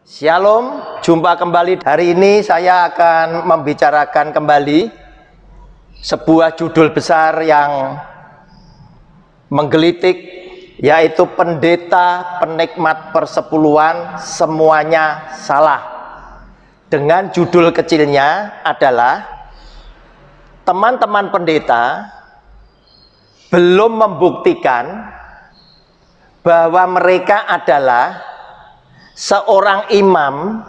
Shalom, jumpa kembali. Hari ini saya akan membicarakan kembali sebuah judul besar yang menggelitik, yaitu pendeta penikmat persepuluhan semuanya salah. Dengan judul kecilnya adalah teman-teman pendeta belum membuktikan bahwa mereka adalah seorang imam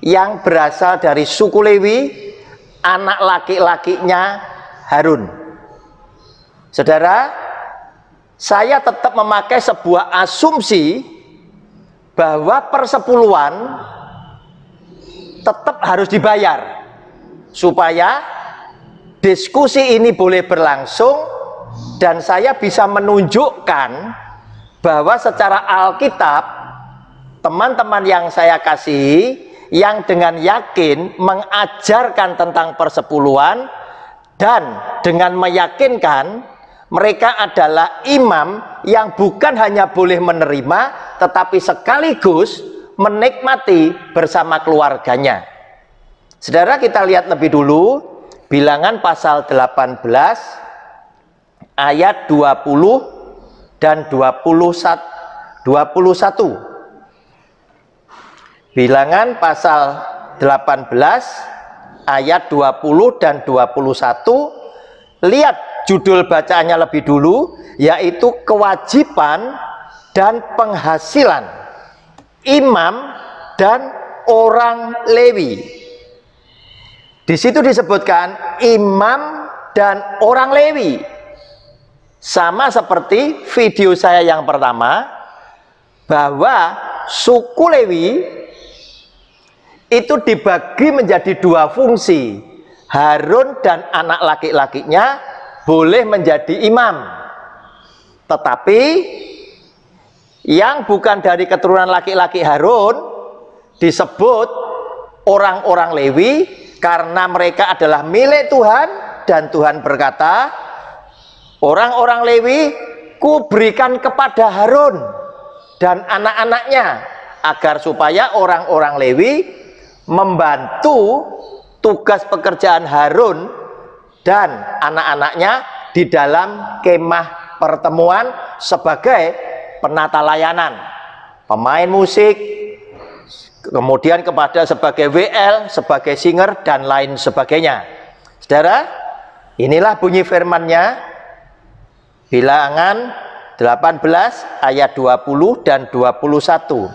yang berasal dari suku Lewi, anak laki-lakinya Harun. Saudara, saya tetap memakai sebuah asumsi bahwa persepuluhan tetap harus dibayar supaya diskusi ini boleh berlangsung dan saya bisa menunjukkan bahwa secara Alkitab teman-teman yang saya kasihi, yang dengan yakin mengajarkan tentang persepuluhan dan dengan meyakinkan mereka adalah imam yang bukan hanya boleh menerima tetapi sekaligus menikmati bersama keluarganya. Saudara, kita lihat lebih dulu Bilangan pasal 18 ayat 20 dan 21. Bilangan pasal 18 ayat 20 dan 21. Lihat judul bacaannya lebih dulu, yaitu kewajiban dan penghasilan imam dan orang Lewi. Di situ disebutkan imam dan orang Lewi. Sama seperti video saya yang pertama, bahwa suku Lewi itu dibagi menjadi dua fungsi. Harun dan anak laki-lakinya boleh menjadi imam, tetapi yang bukan dari keturunan laki-laki Harun disebut orang-orang Lewi karena mereka adalah milik Tuhan. Dan Tuhan berkata, orang-orang Lewi kuberikan kepada Harun dan anak-anaknya, agar supaya orang-orang Lewi membantu tugas pekerjaan Harun dan anak-anaknya di dalam kemah pertemuan sebagai penata layanan, pemain musik, kemudian kepada sebagai WL, sebagai singer, dan lain sebagainya. Saudara, inilah bunyi firman-Nya, Bilangan 18 ayat 20 dan 21.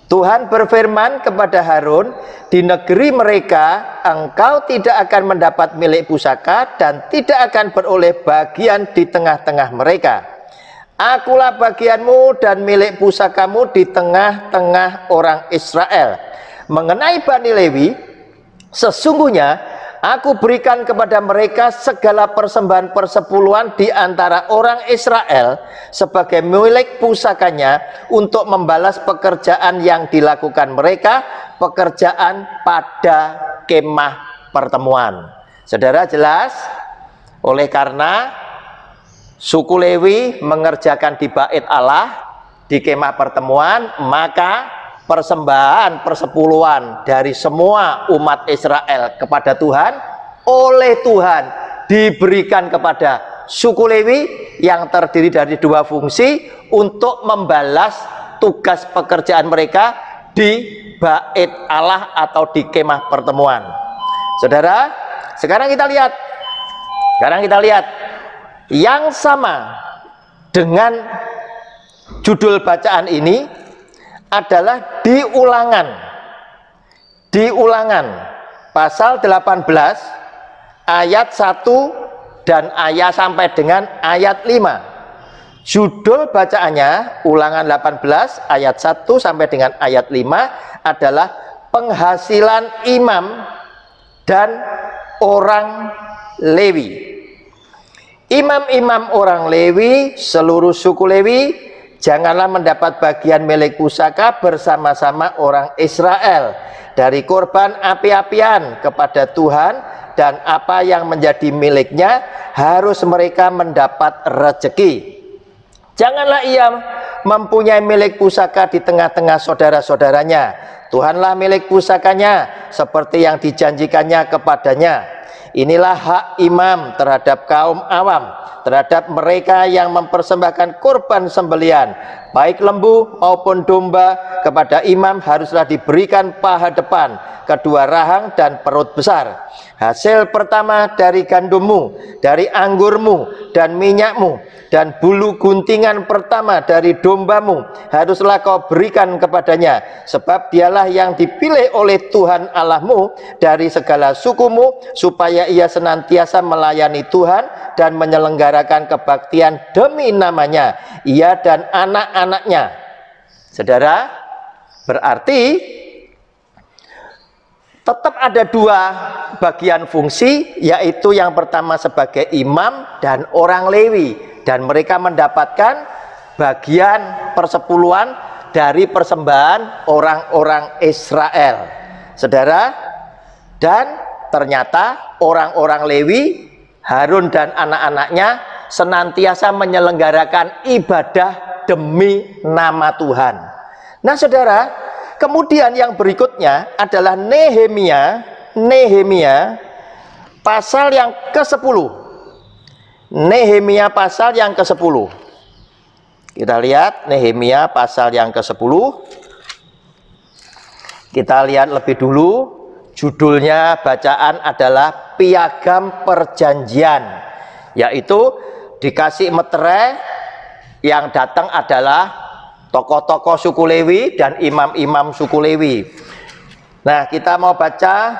Tuhan berfirman kepada Harun, di negeri mereka engkau tidak akan mendapat milik pusaka dan tidak akan beroleh bagian di tengah-tengah mereka. Akulah bagianmu dan milik pusakamu di tengah-tengah orang Israel. Mengenai Bani Lewi, sesungguhnya aku berikan kepada mereka segala persembahan persepuluhan di antara orang Israel sebagai milik pusakanya untuk membalas pekerjaan yang dilakukan mereka, pekerjaan pada kemah pertemuan. Saudara, jelas, oleh karena suku Lewi mengerjakan di bait Allah, di kemah pertemuan, maka persembahan persepuluhan dari semua umat Israel kepada Tuhan oleh Tuhan diberikan kepada suku Lewi yang terdiri dari dua fungsi untuk membalas tugas pekerjaan mereka di bait Allah atau di kemah pertemuan. Saudara, sekarang kita lihat yang sama dengan judul bacaan ini adalah di Ulangan pasal 18 ayat 1 dan ayat sampai dengan ayat 5. Judul bacaannya Ulangan 18 ayat 1 sampai dengan ayat 5 adalah penghasilan imam dan orang Lewi. Imam-imam orang Lewi, seluruh suku Lewi, janganlah mendapat bagian milik pusaka bersama-sama orang Israel dari korban api-apian kepada Tuhan, dan apa yang menjadi miliknya harus mereka mendapat rezeki. Janganlah ia mempunyai milik pusaka di tengah-tengah saudara-saudaranya. Tuhanlah milik pusakanya seperti yang dijanjikannya kepadanya. Inilah hak imam terhadap kaum awam, terhadap mereka yang mempersembahkan kurban sembelian, baik lembu maupun domba. Kepada imam haruslah diberikan paha depan, kedua rahang dan perut besar. Hasil pertama dari gandummu, dari anggurmu dan minyakmu, dan bulu guntingan pertama dari dombamu haruslah kau berikan kepadanya, sebab dialah yang dipilih oleh Tuhan Allahmu dari segala sukumu, supaya ia senantiasa melayani Tuhan dan menyelenggarakan kebaktian demi namanya, ia dan anak-anaknya. Saudara, berarti tetap ada dua bagian fungsi, yaitu yang pertama sebagai imam dan orang Lewi, dan mereka mendapatkan bagian persepuluhan dari persembahan orang-orang Israel. Saudara, dan ternyata orang-orang Lewi, Harun dan anak-anaknya senantiasa menyelenggarakan ibadah demi nama Tuhan. Nah saudara, kemudian yang berikutnya adalah Nehemia pasal yang ke-10. Nehemia pasal yang ke-10. Kita lihat Nehemia pasal yang ke-10. Kita lihat lebih dulu. Judulnya bacaan adalah Piagam Perjanjian, yaitu dikasih meterai, yang datang adalah tokoh-tokoh suku Lewi dan imam-imam suku Lewi. Nah, kita mau baca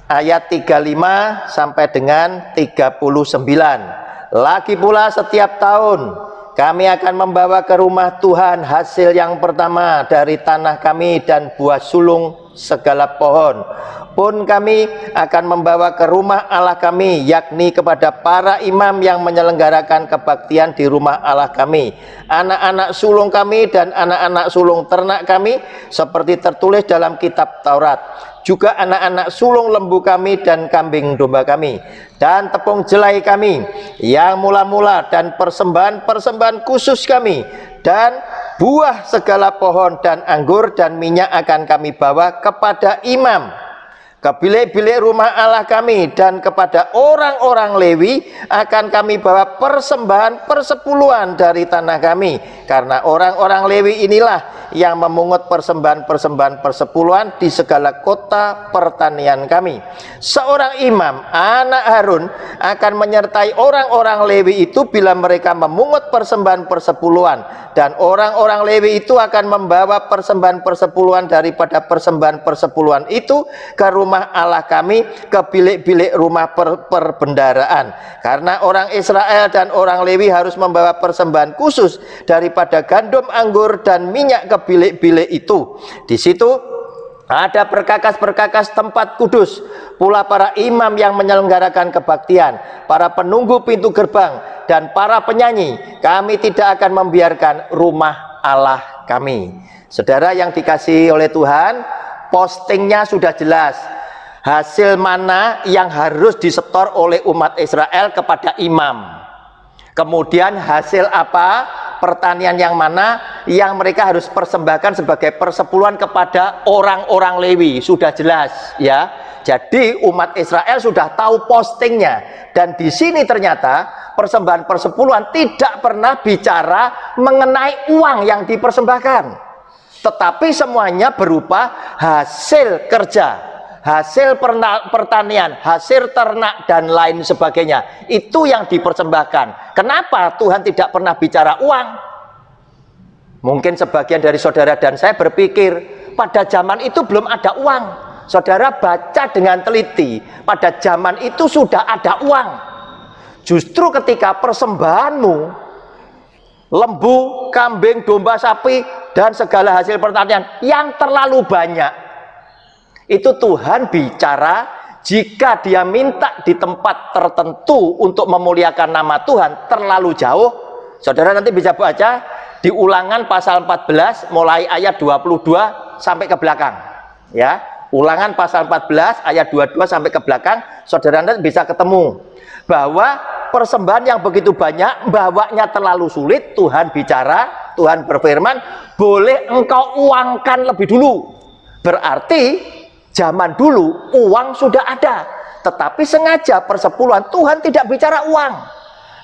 ayat 35 sampai dengan 39. Lagi pula setiap tahun kami akan membawa ke rumah Tuhan hasil yang pertama dari tanah kami dan buah sulung segala pohon. Pun kami akan membawa ke rumah Allah kami, yakni kepada para imam yang menyelenggarakan kebaktian di rumah Allah kami, anak-anak sulung kami dan anak-anak sulung ternak kami, seperti tertulis dalam kitab Taurat. Juga anak-anak sulung lembu kami dan kambing domba kami, dan tepung jelai kami yang mula-mula, dan persembahan-persembahan khusus kami, dan buah segala pohon dan anggur dan minyak akan kami bawa kepada imam, ke bilik-bilik rumah Allah kami, dan kepada orang-orang Lewi akan kami bawa persembahan persepuluhan dari tanah kami, karena orang-orang Lewi inilah yang memungut persembahan-persembahan persepuluhan di segala kota pertanian kami. Seorang imam, anak Harun, akan menyertai orang-orang Lewi itu bila mereka memungut persembahan persepuluhan, dan orang-orang Lewi itu akan membawa persembahan persepuluhan daripada persembahan persepuluhan itu ke rumah Allah kami, ke bilik-bilik rumah perbendaraan. Karena orang Israel dan orang Lewi harus membawa persembahan khusus daripada gandum, anggur dan minyak ke bilik-bilik itu. Di situ ada perkakas-perkakas tempat kudus, pula para imam yang menyelenggarakan kebaktian, para penunggu pintu gerbang, dan para penyanyi. Kami tidak akan membiarkan rumah Allah kami. Saudara yang dikasihi oleh Tuhan, postingnya sudah jelas. Hasil mana yang harus disetor oleh umat Israel kepada imam. Kemudian hasil apa, pertanian yang mana yang mereka harus persembahkan sebagai persepuluhan kepada orang-orang Lewi. Sudah jelas ya. Jadi umat Israel sudah tahu postingnya. Dan di sini ternyata persembahan persepuluhan tidak pernah bicara mengenai uang yang dipersembahkan, tetapi semuanya berupa hasil kerja, hasil pertanian, hasil ternak dan lain sebagainya. Itu yang dipersembahkan. Kenapa Tuhan tidak pernah bicara uang? Mungkin sebagian dari saudara dan saya berpikir pada zaman itu belum ada uang. Saudara baca dengan teliti, pada zaman itu sudah ada uang. Justru ketika persembahanmu, lembu, kambing, domba, sapi, dan segala hasil pertanian yang terlalu banyak, itu Tuhan bicara jika dia minta di tempat tertentu untuk memuliakan nama Tuhan terlalu jauh. Saudara nanti bisa baca di Ulangan pasal 14 mulai ayat 22 sampai ke belakang ya. Ulangan pasal 14 ayat 22 sampai ke belakang, saudara nanti bisa ketemu bahwa persembahan yang begitu banyak bawanya terlalu sulit. Tuhan bicara Tuhan berfirman, boleh engkau uangkan lebih dulu. Berarti zaman dulu uang sudah ada, tetapi sengaja persepuluhan Tuhan tidak bicara uang.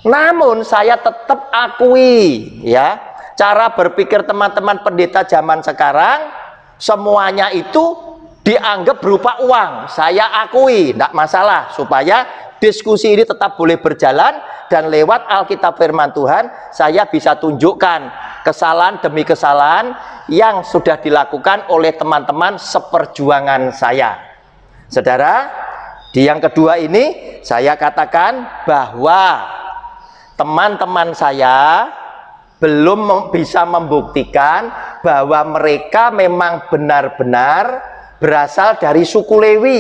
Namun saya tetap akui ya, cara berpikir teman-teman pendeta zaman sekarang semuanya itu dianggap berupa uang. Saya akui, tidak masalah, supaya diskusi ini tetap boleh berjalan. Dan lewat Alkitab firman Tuhan, saya bisa tunjukkan kesalahan demi kesalahan yang sudah dilakukan oleh teman-teman seperjuangan saya. Saudara, di yang kedua ini saya katakan bahwa teman-teman saya belum bisa membuktikan bahwa mereka memang benar-benar berasal dari suku Lewi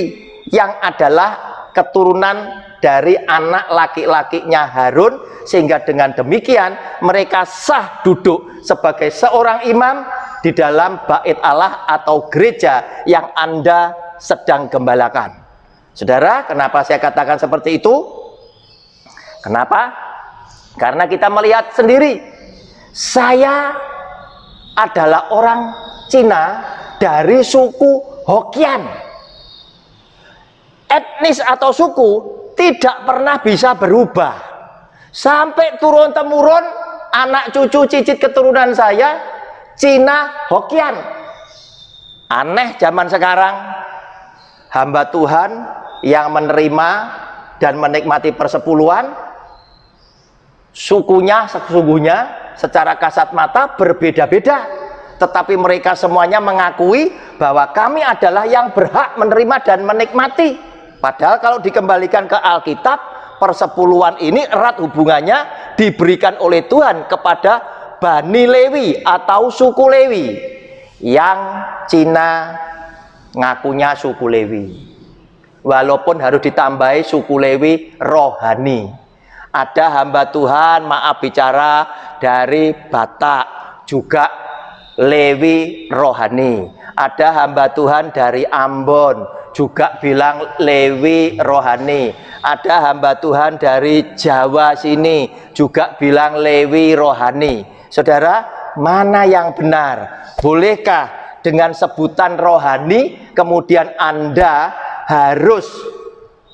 yang adalah keturunan dari anak laki-lakinya Harun, sehingga dengan demikian mereka sah duduk sebagai seorang imam di dalam bait Allah atau gereja yang Anda sedang gembalakan. Saudara, kenapa saya katakan seperti itu? Kenapa? Karena kita melihat sendiri, saya adalah orang Cina dari suku Hokkien. Etnis atau suku tidak pernah bisa berubah. Sampai turun-temurun anak cucu cicit keturunan saya Cina Hokkien. Aneh zaman sekarang, hamba Tuhan yang menerima dan menikmati persepuluhan, sukunya sesungguhnya secara kasat mata berbeda-beda, tetapi mereka semuanya mengakui bahwa kami adalah yang berhak menerima dan menikmati. Padahal kalau dikembalikan ke Alkitab, persepuluhan ini erat hubungannya diberikan oleh Tuhan kepada Bani Lewi atau suku Lewi, yang Cina ngakunya suku Lewi, walaupun harus ditambahi suku Lewi rohani. Ada hamba Tuhan, maaf bicara, dari Batak juga Lewi rohani. Ada hamba Tuhan dari Ambon juga bilang Lewi rohani. Ada hamba Tuhan dari Jawa sini juga bilang Lewi rohani. Saudara, mana yang benar? Bolehkah dengan sebutan rohani kemudian Anda harus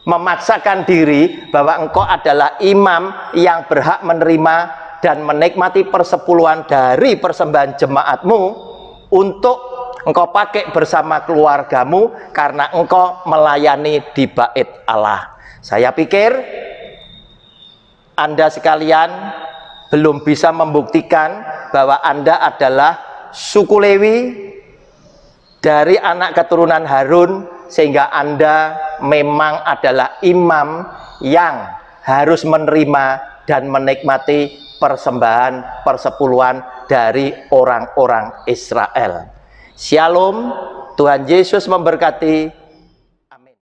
memaksakan diri bahwa engkau adalah imam yang berhak menerima dan menikmati persepuluhan dari persembahan jemaatmu untuk engkau pakai bersama keluargamu karena engkau melayani di bait Allah? Saya pikir Anda sekalian belum bisa membuktikan bahwa Anda adalah suku Lewi dari anak keturunan Harun, sehingga Anda memang adalah imam yang harus menerima dan menikmati persembahan persepuluhan dari orang-orang Israel. Shalom, Tuhan Yesus memberkati.